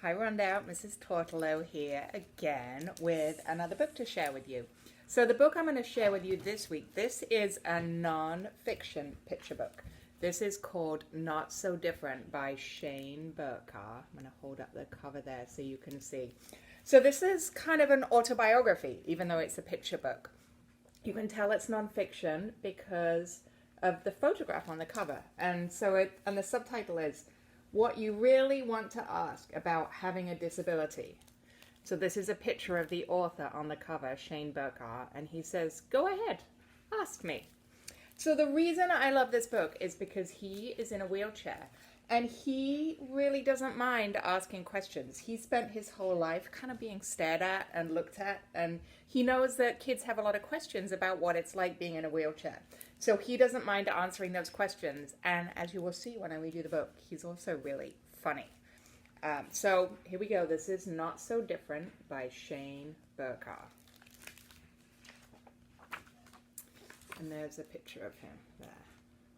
Hi Rhonda, Mrs. Tourtelot here again with another book to share with you. So the book I'm going to share with you this week, this is a non-fiction picture book. This is called Not So Different by Shane Burcaw. I'm going to hold up the cover there so you can see. So this is kind of an autobiography, even though it's a picture book. You can tell it's non-fiction because of the photograph on the cover. And the subtitle is What You Really Want to Ask About Having a Disability. So this is a picture of the author on the cover, Shane Burcaw, and he says, go ahead, ask me. So the reason I love this book is because he is in a wheelchair and he really doesn't mind asking questions. He spent his whole life kind of being stared at and looked at, and he knows that kids have a lot of questions about what it's like being in a wheelchair. So he doesn't mind answering those questions, and as you will see when I read you the book, he's also really funny. So here we go. This is Not So Different by Shane Burcaw. And there's a picture of him there.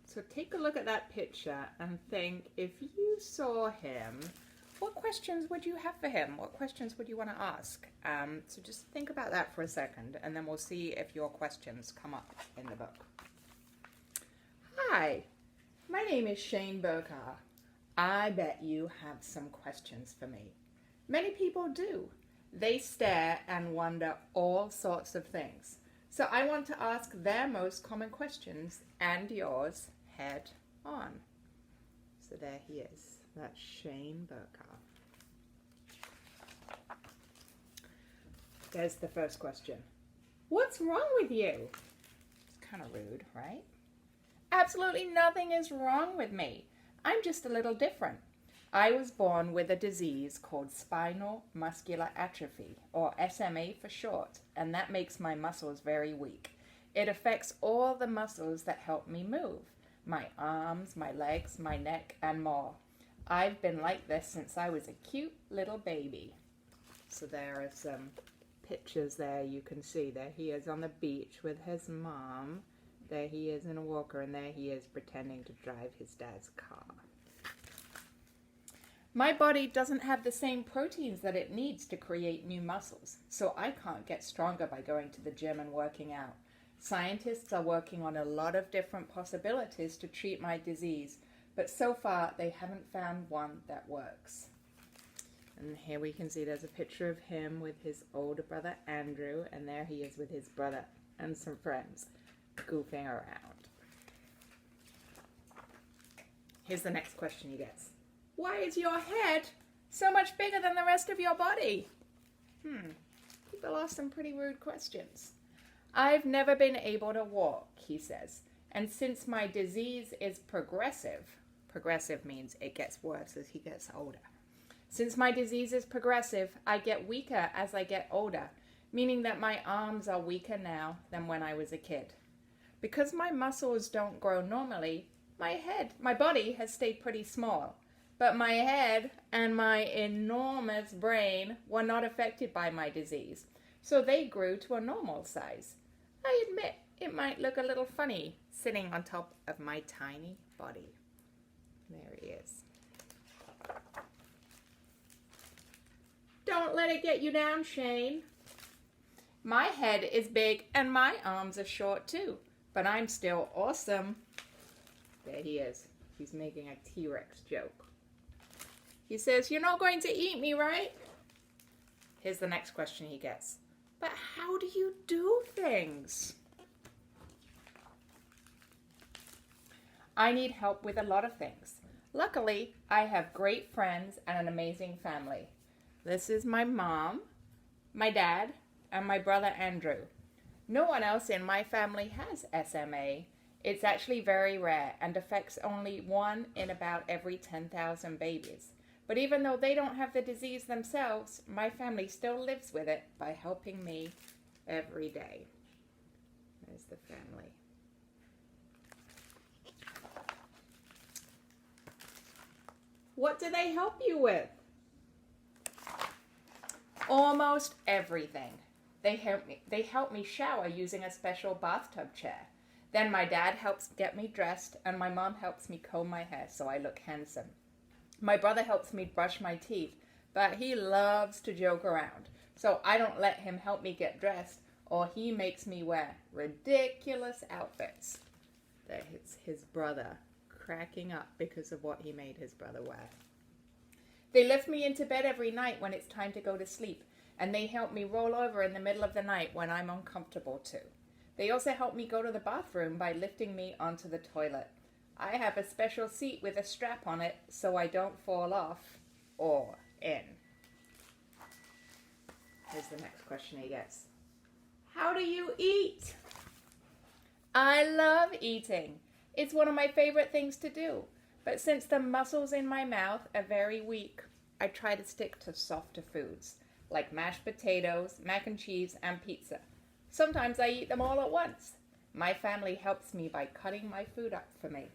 So take a look at that picture and think, if you saw him, what questions would you have for him? What questions would you want to ask? So just think about that for a second, and then we'll see if your questions come up in the book. Hi, my name is Shane Burcaw. I bet you have some questions for me. Many people do. They stare and wonder all sorts of things. So I want to ask their most common questions and yours head on. So there he is. That's Shane Burcaw. There's the first question. What's wrong with you? It's kind of rude, right? Absolutely nothing is wrong with me. I'm just a little different. I was born with a disease called spinal muscular atrophy, or SMA for short, and that makes my muscles very weak. It affects all the muscles that help me move. My arms, my legs, my neck, and more. I've been like this since I was a cute little baby. So there are some pictures there you can see. There he is on the beach with his mom. There he is in a walker, and there he is pretending to drive his dad's car. My body doesn't have the same proteins that it needs to create new muscles, so I can't get stronger by going to the gym and working out. Scientists are working on a lot of different possibilities to treat my disease, but so far they haven't found one that works. And here we can see there's a picture of him with his older brother Andrew, and there he is with his brother and some friends goofing around. Here's the next question he gets. Why is your head so much bigger than the rest of your body? People ask some pretty rude questions. I've never been able to walk, he says, and since my disease is progressive means it gets worse as he gets older. Since my disease is progressive, I get weaker as I get older, meaning that my arms are weaker now than when I was a kid. Because my muscles don't grow normally, my body has stayed pretty small. But my head and my enormous brain were not affected by my disease, so they grew to a normal size. I admit it might look a little funny sitting on top of my tiny body. There he is. Don't let it get you down, Shane. My head is big and my arms are short too, but I'm still awesome. There he is. He's making a T-Rex joke. He says, you're not going to eat me, right? Here's the next question he gets. But how do you do things? I need help with a lot of things. Luckily, I have great friends and an amazing family. This is my mom, my dad, and my brother Andrew. No one else in my family has SMA. It's actually very rare and affects only 1 in about every 10,000 babies. But even though they don't have the disease themselves, my family still lives with it by helping me every day. There's the family. What do they help you with? Almost everything. They help me shower using a special bathtub chair. Then my dad helps get me dressed, and my mom helps me comb my hair so I look handsome. My brother helps me brush my teeth, but he loves to joke around. So I don't let him help me get dressed, or he makes me wear ridiculous outfits. There's his brother cracking up because of what he made his brother wear. They lift me into bed every night when it's time to go to sleep, and they help me roll over in the middle of the night when I'm uncomfortable too. They also help me go to the bathroom by lifting me onto the toilet. I have a special seat with a strap on it so I don't fall off or in. Here's the next question he gets. How do you eat? I love eating. It's one of my favorite things to do. But since the muscles in my mouth are very weak, I try to stick to softer foods, like mashed potatoes, mac and cheese, and pizza. Sometimes I eat them all at once. My family helps me by cutting my food up for me.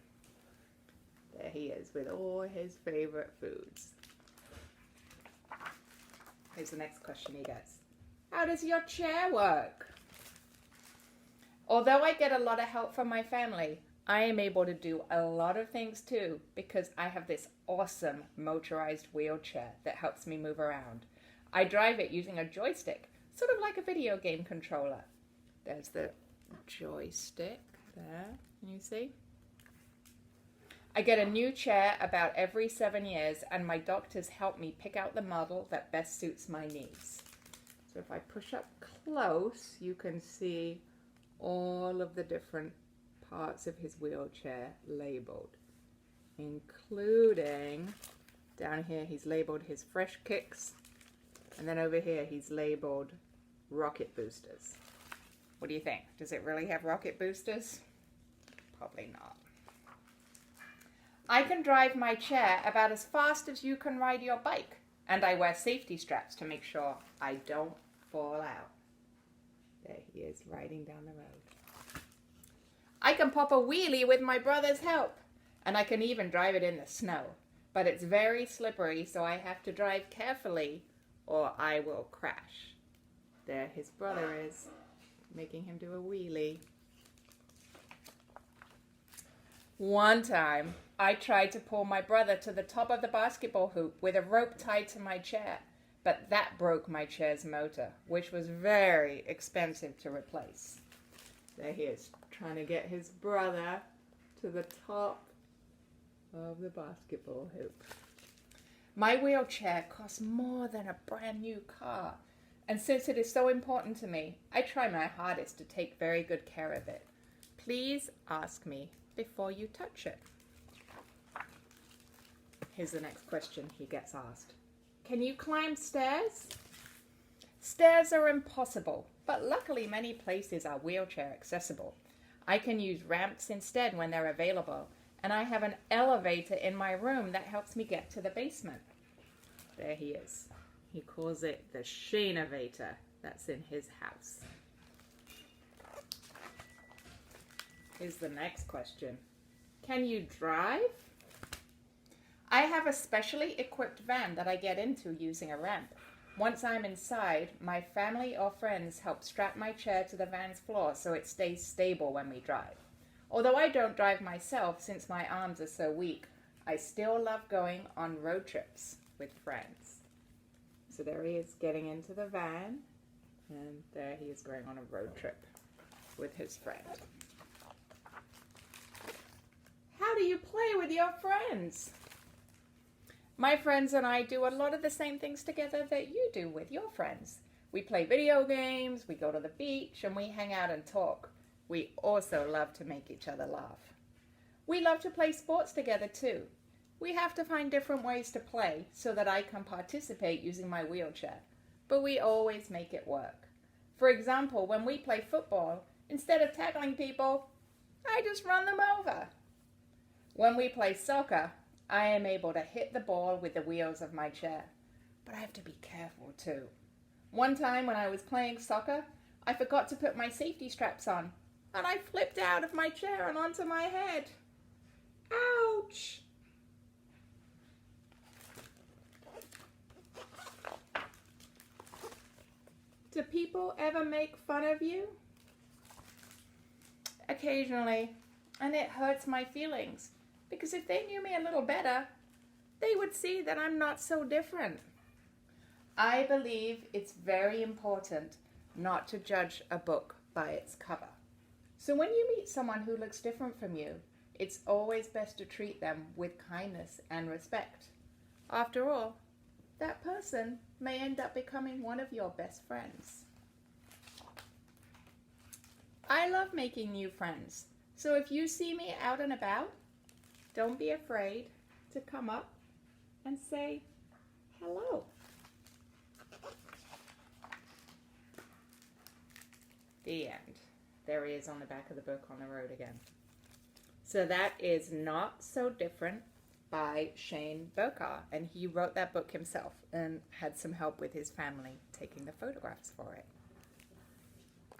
There he is with all his favorite foods. Here's the next question he gets. How does your chair work? Although I get a lot of help from my family, I am able to do a lot of things too because I have this awesome motorized wheelchair that helps me move around. I drive it using a joystick, sort of like a video game controller. There's the joystick there, can you see? I get a new chair about every 7 years, and my doctors help me pick out the model that best suits my needs. So if I push up close, you can see all of the different parts of his wheelchair labeled, including down here he's labeled his fresh kicks, and then over here he's labeled rocket boosters. What do you think? Does it really have rocket boosters? Probably not. I can drive my chair about as fast as you can ride your bike, and I wear safety straps to make sure I don't fall out. There he is riding down the road. I can pop a wheelie with my brother's help, and I can even drive it in the snow, but it's very slippery, so I have to drive carefully or I will crash. There his brother is, making him do a wheelie. One time, I tried to pull my brother to the top of the basketball hoop with a rope tied to my chair, but that broke my chair's motor, which was very expensive to replace. There he is, trying to get his brother to the top of the basketball hoop. My wheelchair costs more than a brand new car, and since it is so important to me, I try my hardest to take very good care of it. Please ask me before you touch it. Here's the next question he gets asked. Can you climb stairs? Stairs are impossible, but luckily many places are wheelchair accessible. I can use ramps instead when they're available, and I have an elevator in my room that helps me get to the basement. There he is. He calls it the Shane-avator. That's in his house. Here's the next question. Can you drive? I have a specially equipped van that I get into using a ramp. Once I'm inside, my family or friends help strap my chair to the van's floor so it stays stable when we drive. Although I don't drive myself since my arms are so weak, I still love going on road trips with friends. So there he is getting into the van, and there he is going on a road trip with his friend. How do you play with your friends? My friends and I do a lot of the same things together that you do with your friends. We play video games, we go to the beach, and we hang out and talk. We also love to make each other laugh. We love to play sports together too. We have to find different ways to play so that I can participate using my wheelchair, but we always make it work. For example, when we play football, instead of tackling people, I just run them over. When we play soccer, I am able to hit the ball with the wheels of my chair, but I have to be careful too. One time when I was playing soccer, I forgot to put my safety straps on, and I flipped out of my chair and onto my head. Ouch! Do people ever make fun of you? Occasionally, and it hurts my feelings, because if they knew me a little better, they would see that I'm not so different. I believe it's very important not to judge a book by its cover. So when you meet someone who looks different from you, it's always best to treat them with kindness and respect. After all, that person may end up becoming one of your best friends. I love making new friends, so if you see me out and about, don't be afraid to come up and say hello. The end. There he is on the back of the book on the road again. So that is Not So Different by Shane Burcaw, and he wrote that book himself and had some help with his family taking the photographs for it.